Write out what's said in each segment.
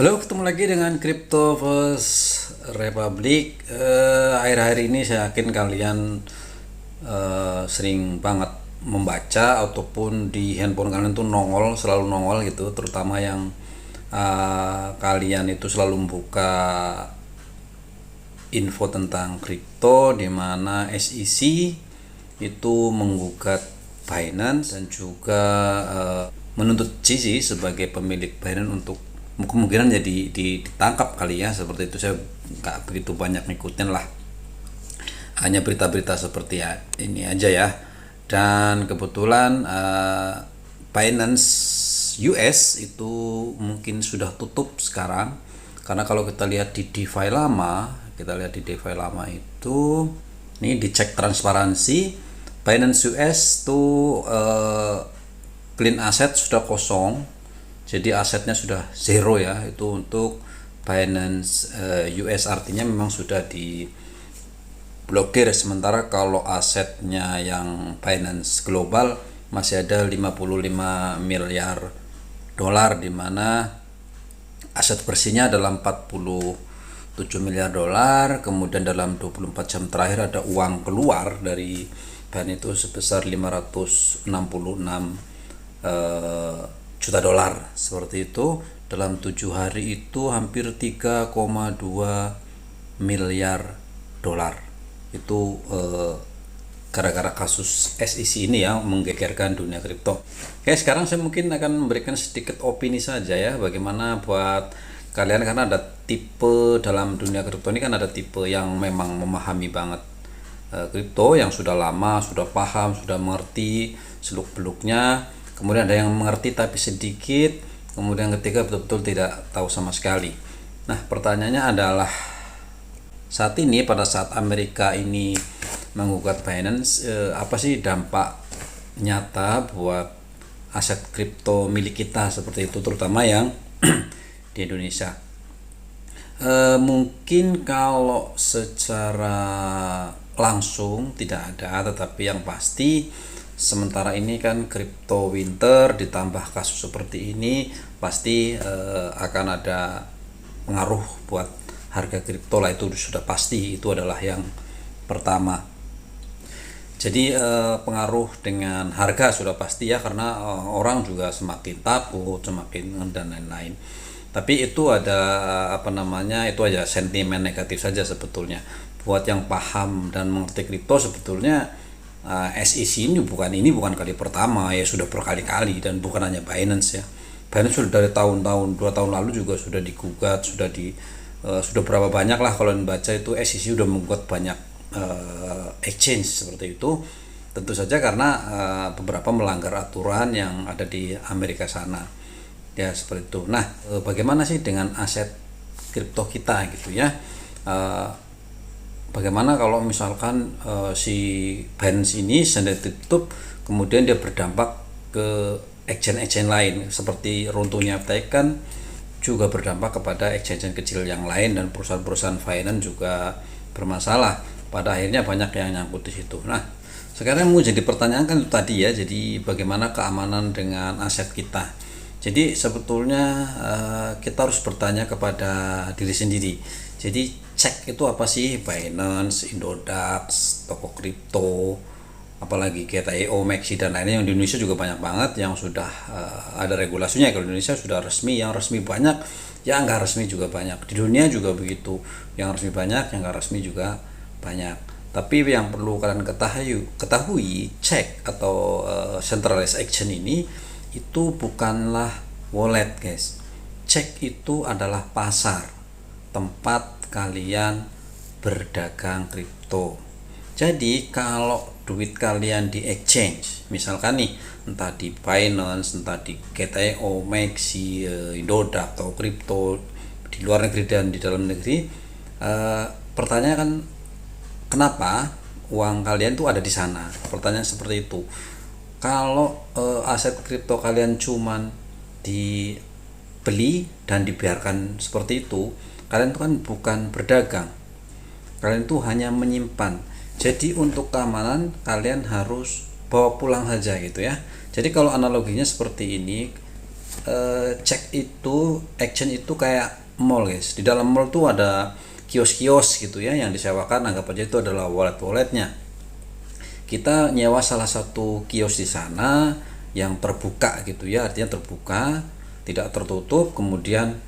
Halo, ketemu lagi dengan Crypto First Republic. Akhir-akhir ini saya yakin kalian sering banget membaca ataupun di handphone kalian tuh nongol, selalu nongol gitu, terutama yang kalian itu selalu membuka info tentang kripto, di mana SEC itu menggugat Binance dan juga menuntut CZ sebagai pemilik Binance untuk kemungkinan jadi ditangkap kali ya, seperti itu. Saya nggak begitu banyak ngikutin lah, hanya berita-berita seperti ya ini aja ya. Dan kebetulan Binance US itu mungkin sudah tutup sekarang, karena kalau kita lihat di DeFi lama, itu ini dicek transparansi Binance US tuh clean asset sudah kosong, jadi asetnya sudah zero ya. Itu untuk Binance US, artinya memang sudah diblokir. Sementara kalau asetnya yang Binance global masih ada 55 miliar dolar, di mana aset bersihnya adalah 47 miliar dolar. Kemudian dalam 24 jam terakhir ada uang keluar dari Binance itu sebesar 566 juta dolar, seperti itu. Dalam 7 hari itu hampir 3,2 miliar dolar. Itu gara-gara kasus SEC ini ya, menggegerkan dunia kripto. Oke, sekarang saya mungkin akan memberikan sedikit opini saja ya, bagaimana buat kalian, karena ada tipe dalam dunia kripto ini, kan ada tipe yang memang memahami banget kripto, yang sudah lama, sudah paham, sudah mengerti seluk-beluknya. Kemudian ada yang mengerti tapi sedikit. Kemudian ketiga betul-betul tidak tahu sama sekali. Nah, pertanyaannya adalah, saat ini pada saat Amerika ini menggugat Binance, apa sih dampak nyata buat aset kripto milik kita seperti itu, terutama yang di Indonesia? Mungkin kalau secara langsung tidak ada, tetapi yang pasti sementara ini kan crypto winter ditambah kasus seperti ini, pasti akan ada pengaruh buat harga kripto lah, itu sudah pasti. Itu adalah yang pertama. Jadi pengaruh dengan harga sudah pasti ya, karena orang juga semakin takut, semakin dan lain-lain. Tapi itu ada itu aja sentimen negatif saja sebetulnya. Buat yang paham dan mengerti kripto, sebetulnya SEC ini bukan kali pertama ya, sudah berkali-kali. Dan bukan hanya Binance ya, Binance sudah dari tahun-tahun, 2 tahun lalu juga sudah digugat, sudah berapa banyak lah, kalau membaca itu SEC sudah menggugat banyak exchange seperti itu. Tentu saja karena beberapa melanggar aturan yang ada di Amerika sana ya, seperti itu. Nah, bagaimana sih dengan aset kripto kita gitu ya? Bagaimana kalau misalkan si Binance ini sudah ditutup, kemudian dia berdampak ke exchange lain, seperti runtuhnya FTX kan juga berdampak kepada exchange kecil yang lain, dan perusahaan-perusahaan finance juga bermasalah. Pada akhirnya banyak yang nyangkut di situ. Nah, sekarang mau jadi pertanyaan kan itu tadi ya, jadi bagaimana keamanan dengan aset kita? Jadi sebetulnya kita harus bertanya kepada diri sendiri. Jadi cek itu apa sih? Binance, Indodax, toko kripto, apalagi GTIO, Maxi dan lainnya. Yang di Indonesia juga banyak banget yang sudah ada regulasinya. Kalau di Indonesia sudah resmi, yang resmi banyak, yang nggak resmi juga banyak. Di dunia juga begitu, yang resmi banyak, yang nggak resmi juga banyak. Tapi yang perlu kalian ketahui, cek atau centralized exchange ini itu bukanlah wallet guys. Cek itu adalah pasar, tempat kalian berdagang kripto. Jadi kalau duit kalian di exchange, misalkan nih, entah di Binance, entah di GTO, Maxi, Indodax atau kripto di luar negeri dan di dalam negeri, pertanyaan kan, kenapa uang kalian tuh ada di sana? Pertanyaan seperti itu. Kalau aset kripto kalian cuman dibeli dan dibiarkan seperti itu, kalian itu kan bukan berdagang, kalian itu hanya menyimpan. Jadi untuk keamanan kalian harus bawa pulang saja gitu ya. Jadi kalau analoginya seperti ini, cek itu exchange itu kayak mall guys. Di dalam mall tuh ada kios-kios gitu ya yang disewakan, anggap aja itu adalah wallet-walletnya. Kita nyewa salah satu kios di sana yang terbuka gitu ya, artinya terbuka, tidak tertutup. Kemudian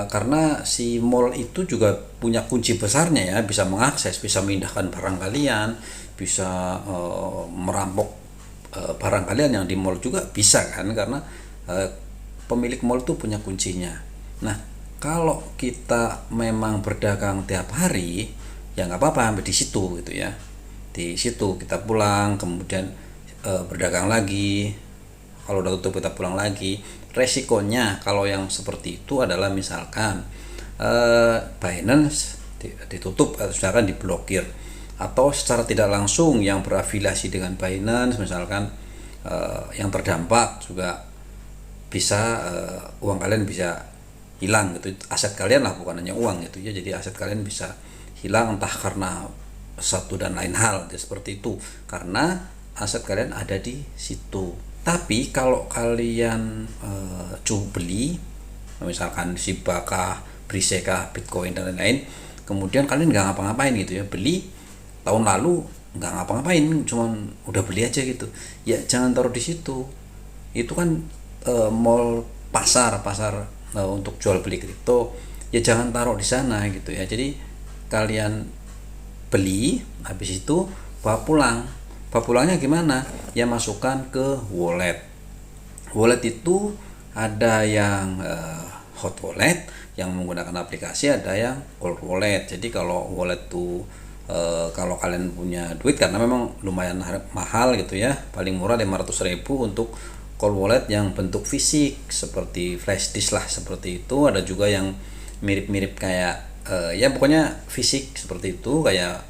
karena si mall itu juga punya kunci besarnya ya, bisa mengakses, bisa memindahkan barang kalian, bisa merampok barang kalian yang di mall juga bisa kan, karena pemilik mall itu punya kuncinya. Nah, kalau kita memang berdagang tiap hari, ya nggak apa-apa sampai di situ gitu ya. Di situ kita pulang, kemudian berdagang lagi. Kalau udah tutup kita pulang lagi. Resikonya kalau yang seperti itu adalah misalkan Binance ditutup atau misalkan diblokir, atau secara tidak langsung yang berafiliasi dengan Binance misalkan yang terdampak juga bisa uang kalian bisa hilang gitu, aset kalian lah, bukan hanya uang gitu ya. Jadi aset kalian bisa hilang entah karena satu dan lain hal seperti itu, karena aset kalian ada di situ. Tapi kalau kalian beli misalkan Shiba kah, Brise kah, Bitcoin dan lain-lain, kemudian kalian nggak ngapa-ngapain gitu ya, beli tahun lalu nggak ngapa-ngapain, cuman udah beli aja gitu ya, jangan taruh di situ. Itu kan mall, pasar untuk jual beli kripto, ya jangan taruh di sana gitu ya. Jadi kalian beli, habis itu bawa pulangnya gimana ya, masukkan ke wallet. Wallet itu ada yang hot wallet yang menggunakan aplikasi, ada yang cold wallet. Jadi kalau wallet tuh kalau kalian punya duit, karena memang lumayan mahal gitu ya, paling murah 500.000 untuk cold wallet yang bentuk fisik seperti flash disk lah, seperti itu. Ada juga yang mirip-mirip kayak ya pokoknya fisik seperti itu, kayak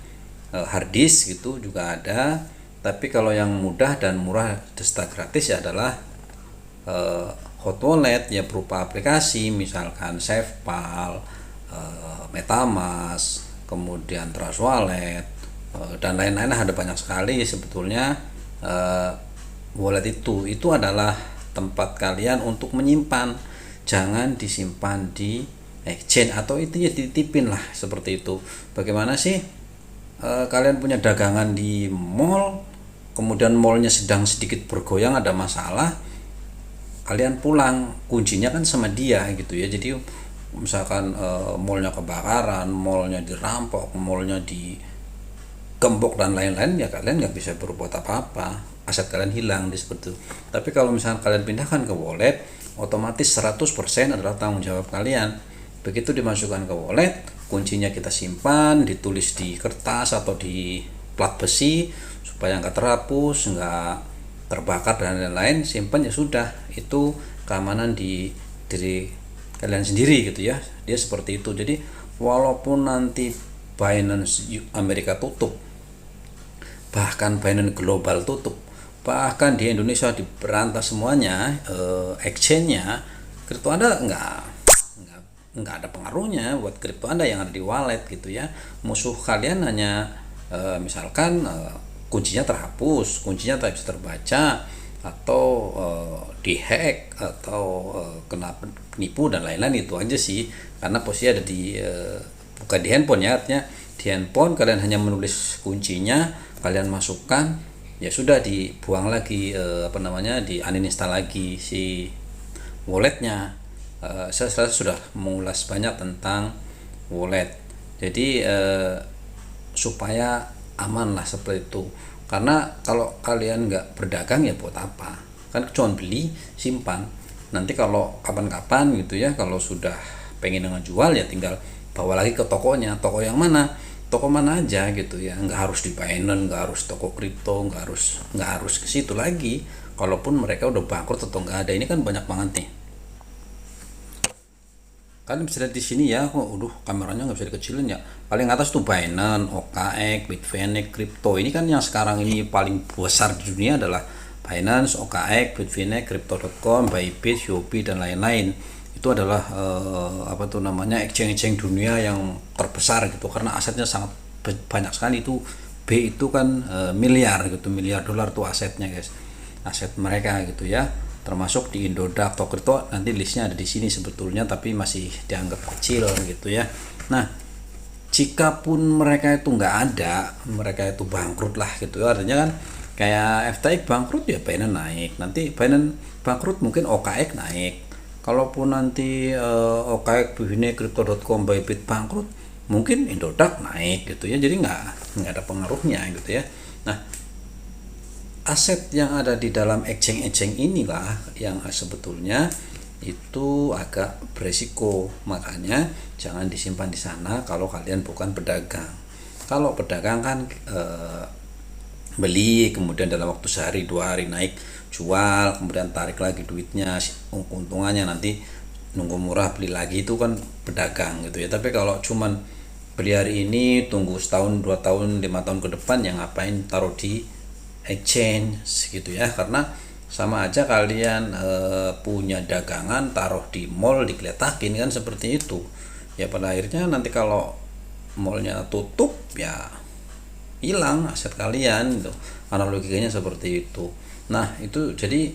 hard disk gitu juga ada. Tapi kalau yang mudah dan murah serta gratis ya adalah hot wallet ya, berupa aplikasi misalkan SafePal, MetaMask, kemudian Trust Wallet dan lain-lain. Ada banyak sekali sebetulnya. Wallet itu adalah tempat kalian untuk menyimpan, jangan disimpan di exchange, atau itu ya dititipin lah seperti itu. Bagaimana sih kalian punya dagangan di mall, kemudian mallnya sedang sedikit bergoyang, ada masalah, kalian pulang, kuncinya kan sama dia gitu ya. Jadi misalkan mallnya kebakaran, mallnya dirampok, mallnya digembok dan lain-lain, ya kalian nggak bisa berbuat apa-apa, aset kalian hilang di seperti itu. Tapi kalau misalkan kalian pindahkan ke wallet, otomatis 100% adalah tanggung jawab kalian. Begitu dimasukkan ke wallet, kuncinya kita simpan, ditulis di kertas atau di plat besi supaya nggak terhapus, nggak terbakar dan lain-lain. Simpan ya sudah, itu keamanan di diri kalian sendiri gitu ya. Dia seperti itu. Jadi walaupun nanti Binance Amerika tutup, bahkan Binance Global tutup, bahkan di Indonesia diberantas semuanya exchange-nya, kripto Anda nggak ada pengaruhnya buat kripto Anda yang ada di wallet gitu ya. Musuh kalian hanya misalkan kuncinya terhapus, kuncinya tak bisa terbaca, atau dihack, atau kena penipu dan lain-lain. Itu aja sih, karena posisi ada di bukan di handphone ya, artinya di handphone kalian hanya menulis kuncinya, kalian masukkan, ya sudah dibuang lagi di uninstall lagi si walletnya. Saya sudah mengulas banyak tentang wallet, jadi supaya aman lah seperti itu. Karena kalau kalian nggak berdagang ya buat apa, kan cuma beli simpan, nanti kalau kapan-kapan gitu ya, kalau sudah pengen ngejual ya tinggal bawa lagi ke tokonya. Toko yang mana, toko mana aja gitu ya, nggak harus di Binance, nggak harus toko kripto, nggak harus ke situ lagi, kalaupun mereka udah bangkrut atau nggak ada. Ini kan banyak banget nih, kan bisa lihat di sini ya. Kameranya nggak bisa dikecilin ya. Paling atas tuh Binance, OKX, Bitfinex, Crypto. Ini kan yang sekarang ini paling besar di dunia adalah Binance, OKX, Bitfinex, Crypto.com, Bybit, Shopee dan lain-lain. Itu adalah exchange dunia yang terbesar gitu, karena asetnya sangat banyak sekali. Itu B itu kan miliar gitu, miliar dolar tuh asetnya guys, aset mereka gitu ya. termasuk di Indodax. Tokrito nanti listnya ada di sini sebetulnya, tapi masih dianggap kecil gitu ya. Nah, jika pun mereka itu nggak ada, mereka itu bangkrut lah gitu, artinya kan kayak FTX bangkrut ya Binance naik, nanti Binance bangkrut mungkin OKX naik. Kalaupun nanti OKX begini Crypto.com Bybit bangkrut, mungkin Indodax naik gitu ya. Jadi nggak ada pengaruhnya gitu ya. Nah, aset yang ada di dalam exchange inilah yang sebetulnya itu agak beresiko, makanya jangan disimpan di sana kalau kalian bukan pedagang. Kalau pedagang kan beli, kemudian dalam waktu sehari 2 hari naik, jual, kemudian tarik lagi duitnya, keuntungannya nanti nunggu murah beli lagi, itu kan pedagang gitu ya. Tapi kalau cuman beli hari ini tunggu setahun 2 tahun 5 tahun ke depan, yang ngapain taruh di exchange gitu ya. Karena sama aja kalian punya dagangan taruh di mall dikeletakin kan, seperti itu ya. Pada akhirnya nanti kalau mallnya tutup ya hilang aset kalian gitu. Analoginya seperti itu. Nah itu jadi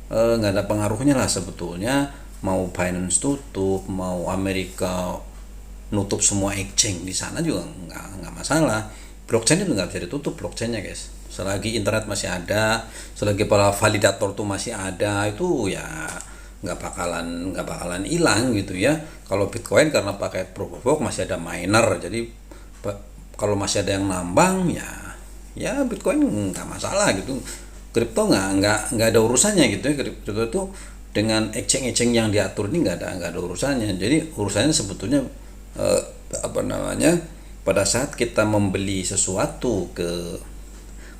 nggak ada pengaruhnya lah sebetulnya, mau Binance tutup, mau Amerika nutup semua exchange di sana juga nggak masalah. Blockchain itu nggak bisa ditutup blockchainnya guys. Selagi internet masih ada, selagi para validator tuh masih ada, itu ya nggak bakalan hilang gitu ya. Kalau Bitcoin karena pakai proof of work masih ada miner, jadi kalau masih ada yang nambang ya Bitcoin nggak masalah gitu. Kripto nggak ada urusannya gitu ya. Kripto itu dengan exchange yang diatur ini nggak ada urusannya. Jadi urusannya sebetulnya pada saat kita membeli sesuatu,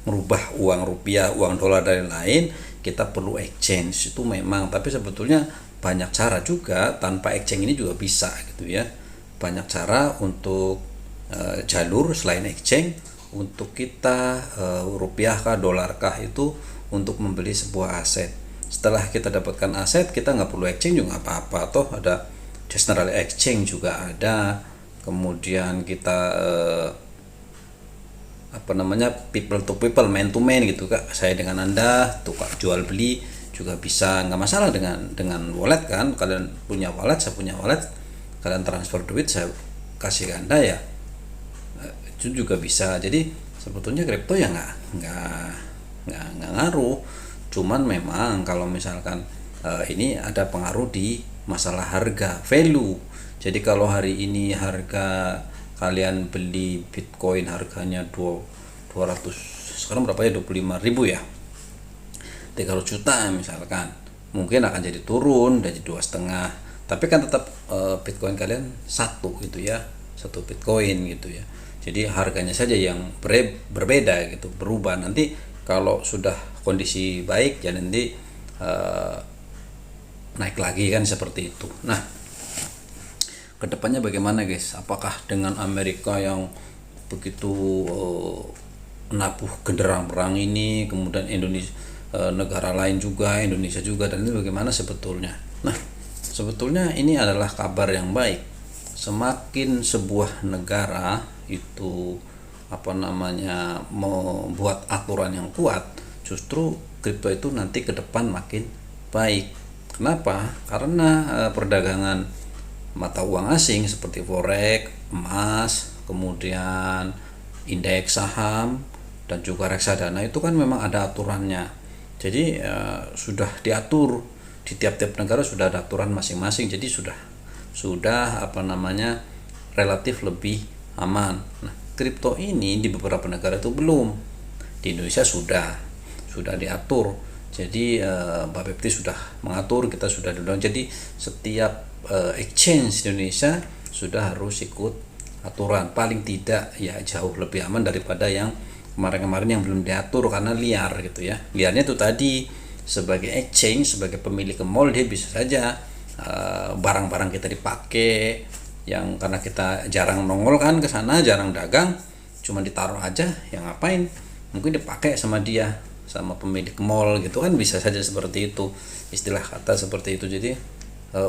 merubah uang rupiah, uang dolar dan lain, kita perlu exchange itu memang. Tapi sebetulnya banyak cara juga tanpa exchange ini juga bisa gitu ya. Banyak cara untuk jalur selain exchange untuk kita rupiah kah dolar kah itu untuk membeli sebuah aset. Setelah kita dapatkan aset, kita nggak perlu exchange juga apa-apa, toh ada general exchange juga ada. Kemudian kita people to people, man to man gitu kak, saya dengan anda tukar jual beli juga bisa, nggak masalah dengan wallet kan. Kalian punya wallet, saya punya wallet, kalian transfer duit saya kasih ke anda ya, itu juga bisa. Jadi sebetulnya kripto ya nggak ngaruh, cuman memang kalau misalkan ini ada pengaruh di masalah harga, value. Jadi kalau hari ini harga kalian beli Bitcoin harganya 200, sekarang berapa ya, 25.000 ya, 300 juta misalkan, mungkin akan jadi turun dari 2,5, tapi kan tetap Bitcoin kalian satu gitu ya, satu Bitcoin gitu ya. Jadi harganya saja yang berbeda gitu, berubah. Nanti kalau sudah kondisi baik ya nanti naik lagi kan, seperti itu. Nah, kedepannya bagaimana guys? Apakah dengan Amerika yang begitu nabuh genderang perang ini, kemudian Indonesia, negara lain juga, Indonesia juga, dan ini bagaimana sebetulnya? Nah, sebetulnya ini adalah kabar yang baik. Semakin sebuah negara itu membuat aturan yang kuat, justru kripto itu nanti ke depan makin baik. Kenapa? Karena perdagangan mata uang asing seperti forex, emas, kemudian indeks saham dan juga reksadana itu kan memang ada aturannya. Jadi sudah diatur di tiap-tiap negara, sudah ada aturan masing-masing. Jadi sudah relatif lebih aman. Nah, kripto ini di beberapa negara itu belum. Di Indonesia sudah diatur. Jadi Bapepti sudah mengatur, kita sudah diundang. Jadi setiap exchange di Indonesia sudah harus ikut aturan, paling tidak ya jauh lebih aman daripada yang kemarin-kemarin yang belum diatur karena liar gitu ya. Liarnya itu tadi, sebagai exchange, sebagai pemilik mall, dia bisa saja barang-barang kita dipakai yang karena kita jarang nongol kan ke sana, jarang dagang, cuma ditaruh aja, yang ngapain, mungkin dipakai sama dia, sama pemilik mall gitu kan, bisa saja seperti itu, istilah kata seperti itu. Jadi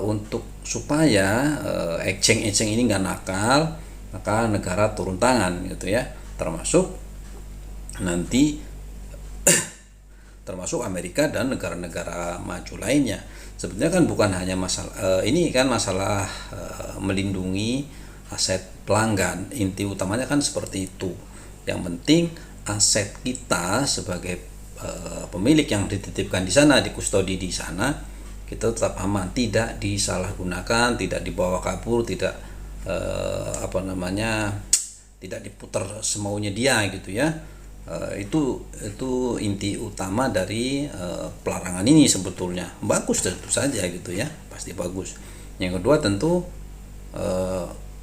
untuk supaya exchange ini nggak nakal, maka negara turun tangan gitu ya, termasuk nanti termasuk Amerika dan negara-negara maju lainnya. Sebenarnya kan bukan hanya masalah ini kan masalah melindungi aset pelanggan, inti utamanya kan seperti itu. Yang penting aset kita sebagai pemilik yang dititipkan di sana, dikustodi di sana, kita tetap aman, tidak disalahgunakan, tidak dibawa kabur, tidak tidak diputar semaunya dia gitu ya. Itu inti utama dari pelarangan ini sebetulnya. Bagus tentu saja gitu ya, pasti bagus. Yang kedua tentu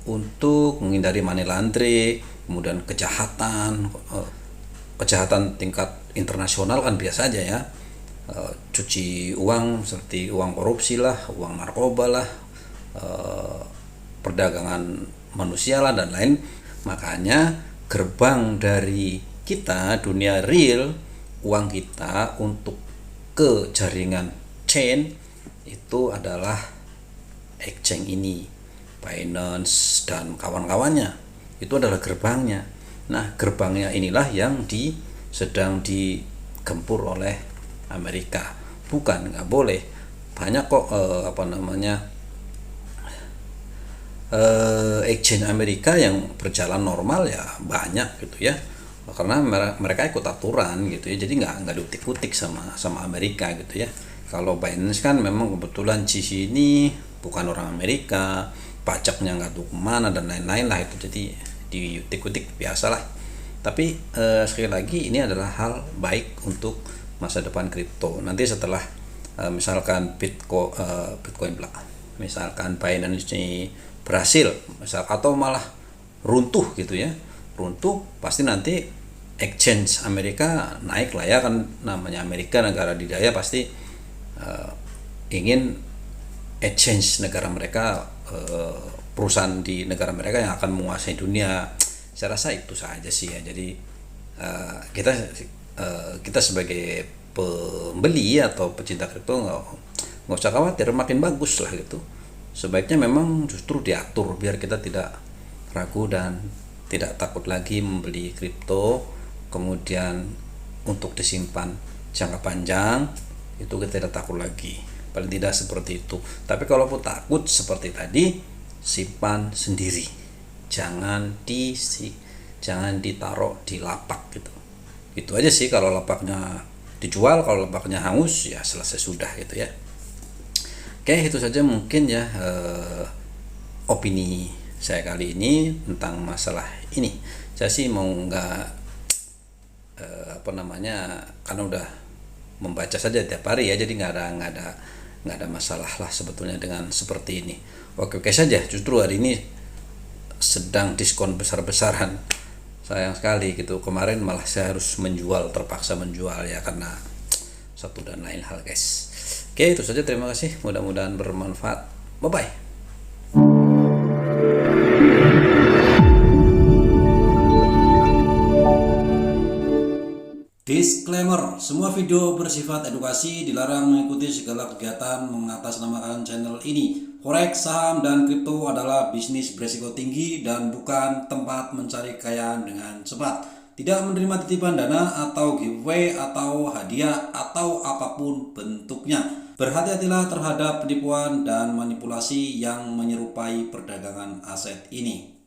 untuk menghindari money laundering, kemudian kejahatan tingkat internasional kan biasa aja ya. Cuci uang seperti uang korupsi lah, uang narkoba lah, perdagangan manusia lah dan lain. Makanya gerbang dari kita dunia real, uang kita untuk ke jaringan chain itu adalah exchange ini, Binance dan kawan-kawannya. Itu adalah gerbangnya. Nah, gerbangnya inilah yang sedang digempur oleh Amerika. Bukan, nggak boleh. Banyak kok exchange Amerika yang berjalan normal ya banyak gitu ya, karena mereka ikut aturan gitu ya, jadi nggak diutik-utik sama Amerika gitu ya. Kalau Binance kan memang kebetulan GC ini bukan orang Amerika, pajaknya nggak tahu kemana dan lain-lain lah, itu jadi diutik-utik biasalah. Tapi sekali lagi ini adalah hal baik untuk masa depan kripto. Nanti setelah misalkan Bitcoin misalkan Binance ini berhasil atau malah runtuh gitu ya, pasti nanti exchange Amerika naik lah ya, kan namanya Amerika negara didaya, pasti ingin exchange negara mereka, perusahaan di negara mereka yang akan menguasai dunia. Saya rasa itu saja sih ya. Jadi kita sebagai pembeli atau pecinta kripto nggak usah khawatir, makin bagus lah gitu. Sebaiknya memang justru diatur biar kita tidak ragu dan tidak takut lagi membeli kripto, kemudian untuk disimpan jangka panjang itu kita tidak takut lagi, paling tidak seperti itu. Tapi kalaupun takut seperti tadi, simpan sendiri, jangan ditaruh di lapak gitu. Itu aja sih. Kalau lapaknya dijual, kalau lapaknya hangus ya selesai sudah gitu ya. Oke, itu saja mungkin ya opini saya kali ini tentang masalah ini. Saya sih mau karena udah membaca saja tiap hari ya, jadi nggak ada masalah lah sebetulnya dengan seperti ini. Oke saja. Justru hari ini sedang diskon besar-besaran, sayang sekali gitu. Kemarin malah saya harus terpaksa menjual ya karena satu dan lain hal guys. Oke, itu saja, terima kasih, mudah-mudahan bermanfaat. Bye bye. Disclaimer, semua video bersifat edukasi, dilarang mengikuti segala kegiatan mengatasnamakan channel ini. Forex, saham, dan kripto adalah bisnis beresiko tinggi dan bukan tempat mencari kekayaan dengan cepat. Tidak menerima titipan dana atau giveaway atau hadiah atau apapun bentuknya. Berhati-hatilah terhadap penipuan dan manipulasi yang menyerupai perdagangan aset ini.